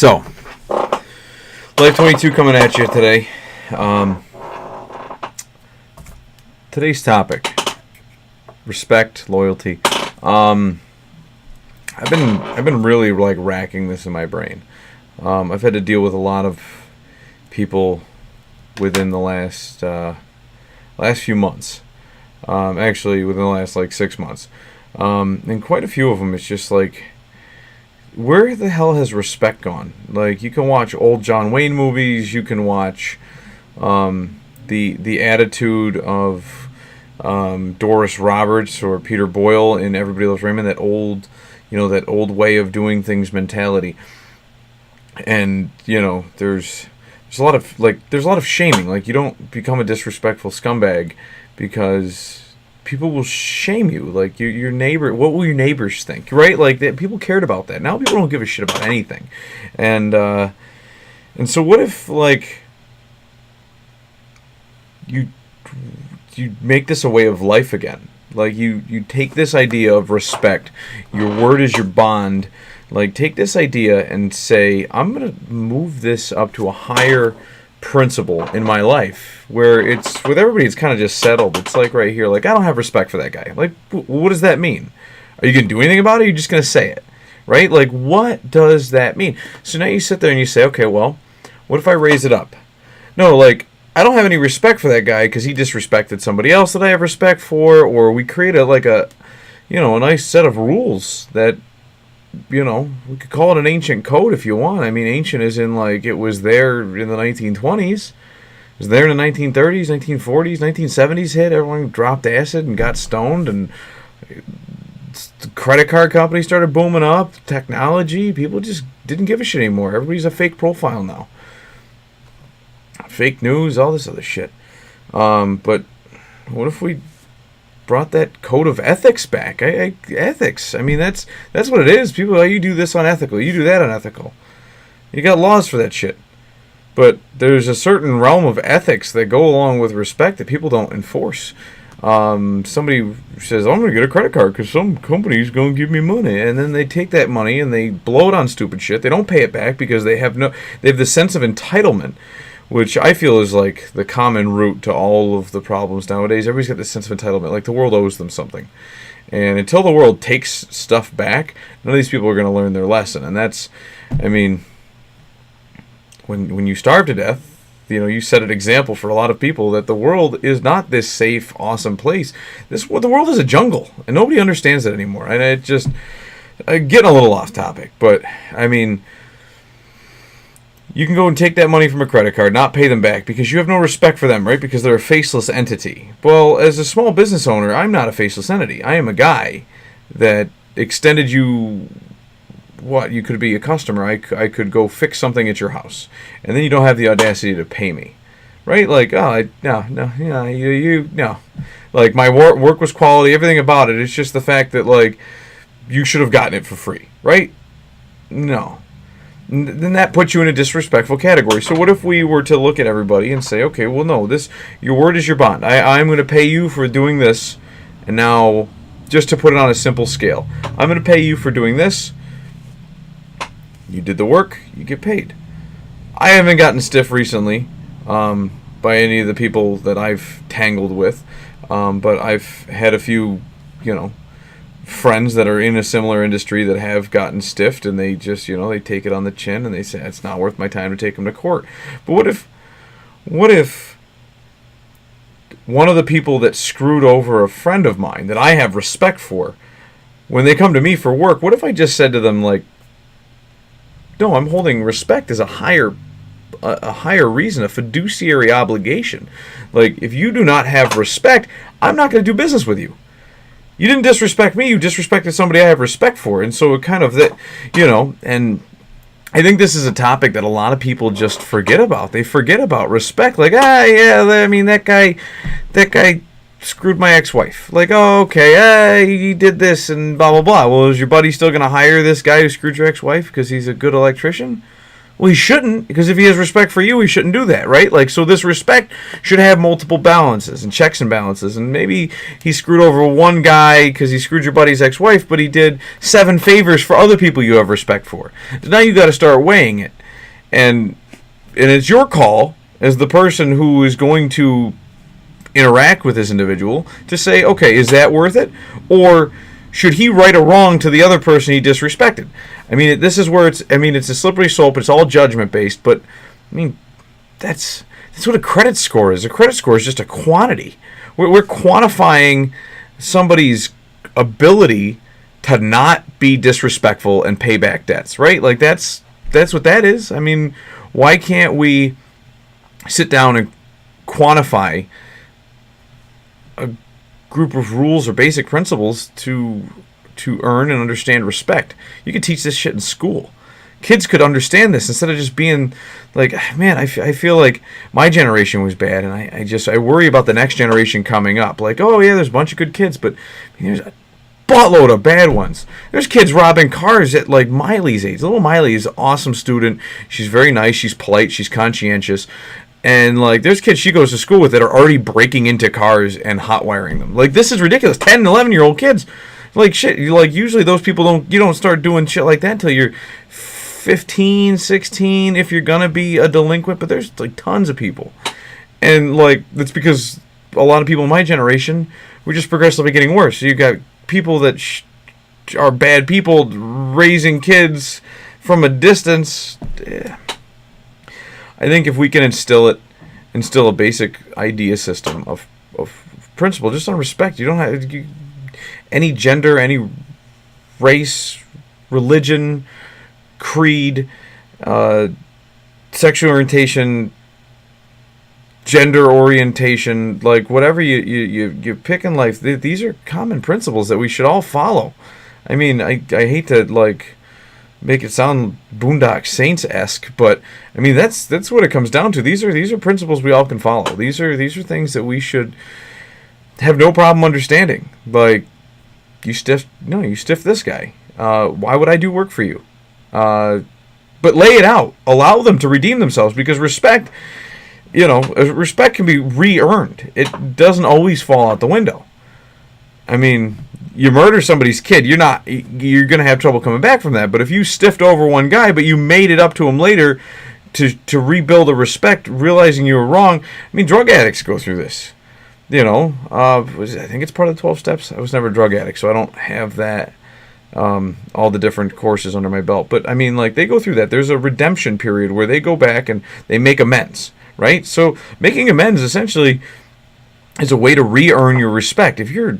So, Life22 coming at you today. Today's topic: respect, loyalty. I've been really like racking this in my brain. I've had to deal with a lot of people within the last few months. Actually, within the last like 6 months, and quite a few of them. It's just like, where the hell has respect gone? Like, you can watch old John Wayne movies. You can watch the attitude of Doris Roberts or Peter Boyle in Everybody Loves Raymond. That old way of doing things mentality. And there's a lot of shaming. Like, you don't become a disrespectful scumbag because people will shame you. Like, your neighbor, what will your neighbors think, right? Like, people cared about that. Now people don't give a shit about anything. And so what if, like, you make this a way of life again? Like, you take this idea of respect, your word is your bond. Like, take this idea and say, I'm going to move this up to a higher principle in my life, where it's, with everybody, it's kind of just settled. It's like right here, like, I don't have respect for that guy. Like, what does that mean? Are you going to do anything about it, or are you just going to say it? Right? Like, what does that mean? So now you sit there and you say, okay, well, what if I raise it up? No, like, I don't have any respect for that guy because he disrespected somebody else that I have respect for, or we create a nice set of rules that, we could call it an ancient code if you want. I mean, ancient is in, like, it was there in the 1920s. It was there in the 1930s, 1940s, 1970s hit. Everyone dropped acid and got stoned, and the credit card companies started booming up. Technology, people just didn't give a shit anymore. Everybody's a fake profile now. Fake news, all this other shit. But what if we brought that code of ethics back? Ethics. I mean, that's what it is. People, you do this unethical, you do that unethical. You got laws for that shit. But there's a certain realm of ethics that go along with respect that people don't enforce. Somebody says, I'm going to get a credit card because some company's going to give me money. And then they take that money and they blow it on stupid shit. They don't pay it back because they have the sense of entitlement, which I feel is like the common root to all of the problems nowadays. Everybody's got this sense of entitlement, like the world owes them something. And until the world takes stuff back, none of these people are going to learn their lesson. And that's, I mean, when you starve to death, you set an example for a lot of people that the world is not this safe, awesome place. The world is a jungle, and nobody understands it anymore. And it just, getting a little off topic, but I mean, you can go and take that money from a credit card, not pay them back, because you have no respect for them, right? Because they're a faceless entity. Well, as a small business owner, I'm not a faceless entity. I am a guy that extended you, you could be a customer. I could go fix something at your house, and then you don't have the audacity to pay me, right? Like, no. Like, my work was quality, everything about it. It's just the fact that, like, you should have gotten it for free, right? No. Then that puts you in a disrespectful category. So what if we were to look at everybody and say, okay, well, no, your word is your bond. I'm going to pay you for doing this, and now, just to put it on a simple scale, I'm going to pay you for doing this. You did the work, you get paid. I haven't gotten stiff recently by any of the people that I've tangled with, but I've had a few, friends that are in a similar industry that have gotten stiffed, and they just, they take it on the chin and they say, it's not worth my time to take them to court. But what if one of the people that screwed over a friend of mine that I have respect for, when they come to me for work, what if I just said to them, like, no, I'm holding respect as a higher reason, a fiduciary obligation. Like, if you do not have respect, I'm not going to do business with you. You didn't disrespect me, you disrespected somebody I have respect for. And so it kind of, and I think this is a topic that a lot of people just forget about. They forget about respect. Like, I mean, that guy screwed my ex-wife. Like, oh, okay, he did this and blah, blah, blah. Well, is your buddy still going to hire this guy who screwed your ex-wife because he's a good electrician? Well, he shouldn't, because if he has respect for you, he shouldn't do that, right? Like, so this respect should have multiple balances and checks and balances. And maybe he screwed over one guy because he screwed your buddy's ex-wife, but he did 7 favors for other people you have respect for. So now you got to start weighing it. And it's your call as the person who is going to interact with this individual to say, okay, is that worth it? Or should he right a wrong to the other person he disrespected? I mean, this is where it's a slippery slope. It's all judgment based, but I mean, that's what a credit score is. A credit score is just a quantity. We're quantifying somebody's ability to not be disrespectful and pay back debts, right? Like that's what that is. I mean, why can't we sit down and quantify a group of rules or basic principles to earn and understand respect? You could teach this shit in school. Kids could understand this instead of just being like, man, I feel like my generation was bad, and I worry about the next generation coming up. Like, oh yeah, there's a bunch of good kids, but I mean, there's a buttload of bad ones. There's kids robbing cars at like Miley's age. Little Miley is an awesome student. She's very nice. She's polite. She's conscientious. And, like, there's kids she goes to school with that are already breaking into cars and hot wiring them. Like, this is ridiculous. 10 and 11-year-old kids. Like, shit. Like, usually those people you don't start doing shit like that until you're 15, 16, if you're gonna be a delinquent. But there's, like, tons of people. And, like, that's because a lot of people in my generation were just progressively getting worse. So you got people that are bad people raising kids from a distance. I think if we can instill a basic idea system of principle, just on respect. You don't have any gender, any race, religion, creed, sexual orientation, gender orientation, like whatever you pick in life. These are common principles that we should all follow. I mean, I hate to like make it sound Boondock Saints-esque, but I mean that's what it comes down to. These are principles we all can follow. These are things that we should have no problem understanding. Like, you stiff this guy. Why would I do work for you? But lay it out. Allow them to redeem themselves, because respect, respect can be re-earned. It doesn't always fall out the window. I mean, you murder somebody's kid, you're going to have trouble coming back from that. But if you stiffed over one guy, but you made it up to him later to rebuild the respect, realizing you were wrong. I mean, drug addicts go through this. I think it's part of the 12 steps. I was never a drug addict, so I don't have that, all the different courses under my belt. But I mean, like, they go through that. There's a redemption period where they go back and they make amends, right? So making amends essentially is a way to re-earn your respect. If you're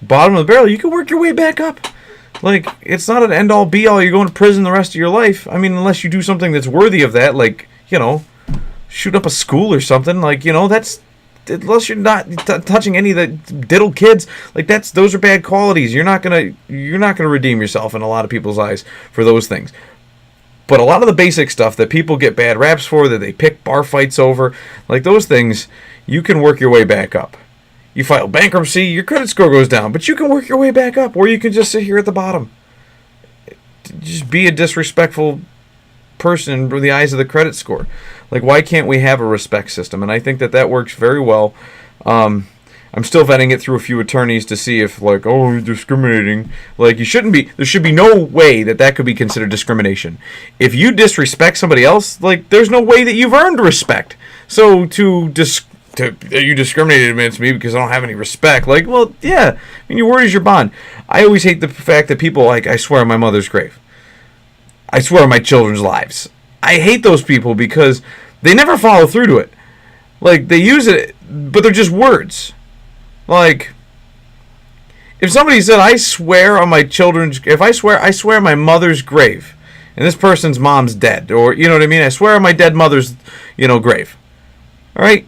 bottom of the barrel, you can work your way back up. Like, it's not an end-all be-all. You're going to prison the rest of your life. I mean, unless you do something that's worthy of that, like, shoot up a school or something. Like, that's, unless you're not touching any of the diddle kids, like, those are bad qualities. You're not gonna redeem yourself in a lot of people's eyes for those things. But a lot of the basic stuff that people get bad raps for, that they pick bar fights over, like those things, you can work your way back up. You file bankruptcy, your credit score goes down, but you can work your way back up, or you can just sit here at the bottom. Just be a disrespectful person in the eyes of the credit score. Like, why can't we have a respect system? And I think that works very well. I'm still vetting it through a few attorneys to see if, like, oh, you're discriminating. Like, you shouldn't be. There should be no way that could be considered discrimination. If you disrespect somebody else, like, there's no way that you've earned respect. So you discriminated against me because I don't have any respect. Like, well, yeah. I mean, your word is your bond. I always hate the fact that people, like, I swear on my mother's grave. I swear on my children's lives. I hate those people because they never follow through to it. Like, they use it, but they're just words. Like, if somebody said, I swear on my I swear on my mother's grave, and this person's mom's dead, or, you know what I mean? I swear on my dead mother's, grave. All right?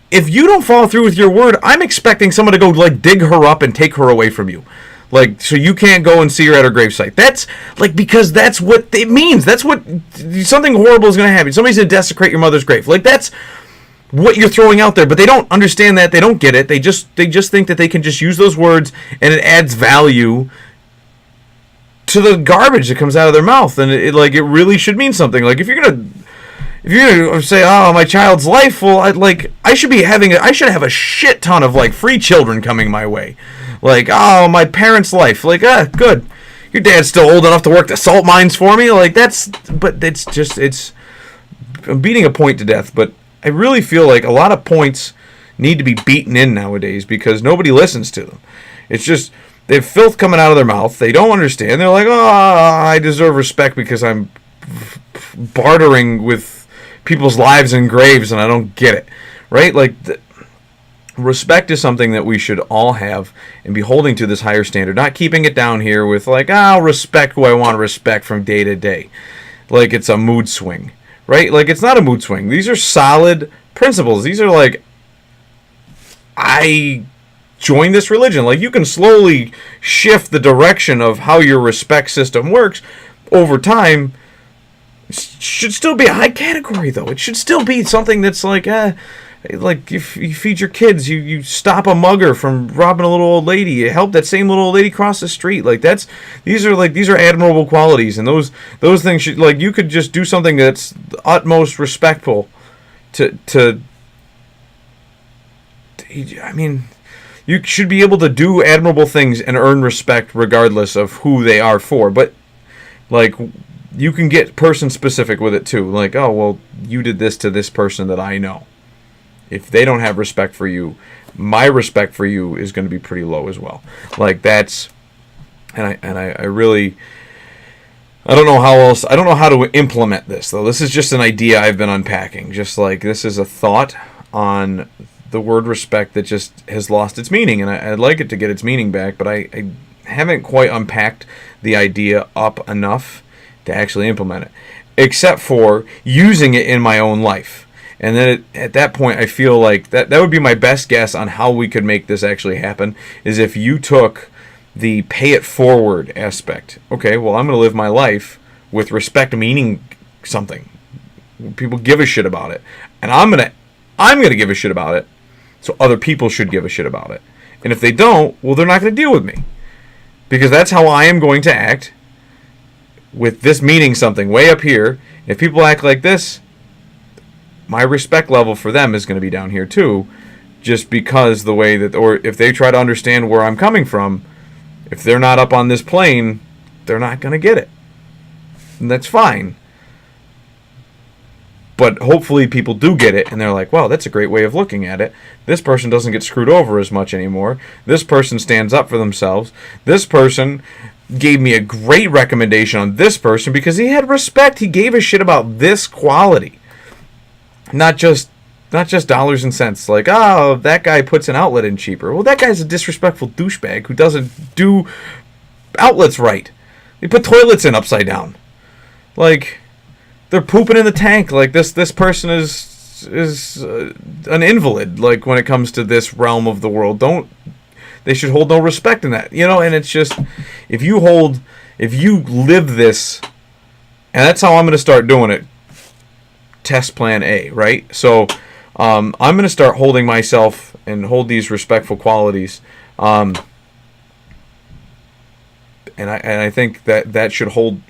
If you don't follow through with your word, I'm expecting someone to go, like, dig her up and take her away from you. Like, so you can't go and see her at her gravesite. That's, like, because that's what it means. That's what, something horrible is going to happen. Somebody's going to desecrate your mother's grave. Like, that's what you're throwing out there. But they don't understand that. They don't get it. They just think that they can just use those words and it adds value to the garbage that comes out of their mouth, and it really should mean something. Like if you're gonna say, "Oh, my child's life," well, I should have a shit ton of like free children coming my way. Like, "Oh, my parents' life," like, good. Your dad's still old enough to work the salt mines for me. Like I'm beating a point to death, but I really feel like a lot of points need to be beaten in nowadays because nobody listens to them. It's just they have filth coming out of their mouth. They don't understand. They're like, "Oh, I deserve respect because I'm bartering with people's lives and graves, and I don't get it." Right? Like, respect is something that we should all have and be holding to this higher standard, not keeping it down here with like, "I'll respect who I want to respect from day to day." Like it's a mood swing, right? Like it's not a mood swing. These are solid principles. These are like, I join this religion. Like you can slowly shift the direction of how your respect system works over time. It should still be a high category though. It should still be something that's like if you feed your kids, you stop a mugger from robbing a little old lady, you help that same little old lady cross the street. Like these are admirable qualities, and those things should, like, you could just do something that's the utmost respectful to I mean, you should be able to do admirable things and earn respect regardless of who they are for. But like, you can get person specific with it too. Like, "Oh, well, you did this to this person that I know. If they don't have respect for you, my respect for you is going to be pretty low as well." Like that's, and I really, I don't know how else. I don't know how to implement this though. This is just an idea I've been unpacking. Just like this is a thought on the word respect that just has lost its meaning, and I'd like it to get its meaning back, but I haven't quite unpacked the idea up enough to actually implement it, except for using it in my own life. And then at that point, I feel like that would be my best guess on how we could make this actually happen, is if you took the pay it forward aspect. Okay, well, I'm going to live my life with respect meaning something. People give a shit about it. And I'm going to give a shit about it. So other people should give a shit about it. And if they don't, well, they're not going to deal with me. Because that's how I am going to act with this meaning something way up here. If people act like this, my respect level for them is going to be down here too. Just because the way that, or if they try to understand where I'm coming from, if they're not up on this plane, they're not going to get it. And that's fine. But hopefully people do get it, and they're like, "Wow, that's a great way of looking at it. This person doesn't get screwed over as much anymore. This person stands up for themselves. This person gave me a great recommendation on this person because he had respect. He gave a shit about this quality. Not just dollars and cents. Like, oh, that guy puts an outlet in cheaper. Well, that guy's a disrespectful douchebag who doesn't do outlets right. They put toilets in upside down. Like, they're pooping in the tank. Like this person is an invalid. Like when it comes to this realm of the world, they should hold no respect in that. And it's just, if you live this, and that's how I'm going to start doing it. Test plan A, right? So I'm going to start holding myself and hold these respectful qualities. And I think that should hold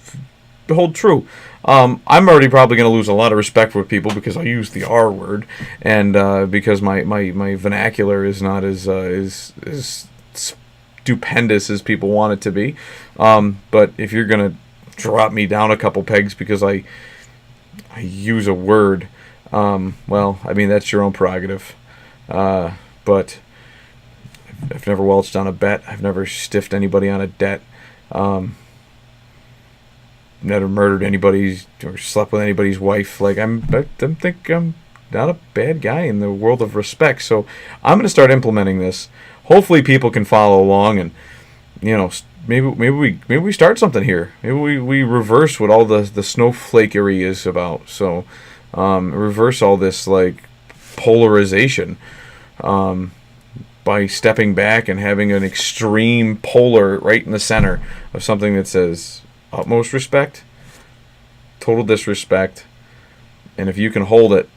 true. I'm already probably going to lose a lot of respect with people because I use the R word, and because my vernacular is not as stupendous as people want it to be. But if you're going to drop me down a couple pegs because I use a word, well, I mean, that's your own prerogative. But I've never welched on a bet. I've never stiffed anybody on a debt. Never murdered anybody or slept with anybody's wife. Like, I think I'm not a bad guy in the world of respect. So I'm going to start implementing this. Hopefully people can follow along, and maybe we start something here. Maybe we reverse what all the snowflakery is about. So reverse all this like polarization by stepping back and having an extreme polar right in the center of something that says utmost respect, total disrespect, and if you can hold it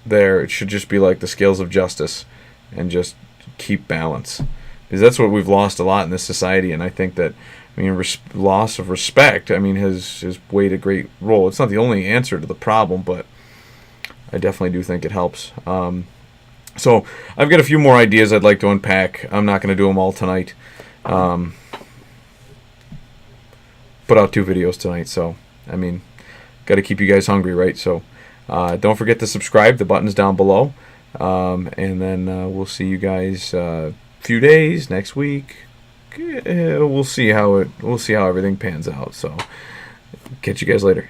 there, it should just be like the scales of justice and just keep balance. Because that's what we've lost a lot in this society, and I think that, mean, loss of respect, I mean, has played a great role. It's not the only answer to the problem, but I definitely do think it helps. So I've got a few more ideas I'd like to unpack. I'm not going to do them all tonight. Put out 2 videos tonight, so I mean, got to keep you guys hungry, right? So don't forget to subscribe. The button's down below, and then we'll see you guys few days next week. We'll see how everything pans out. So catch you guys later.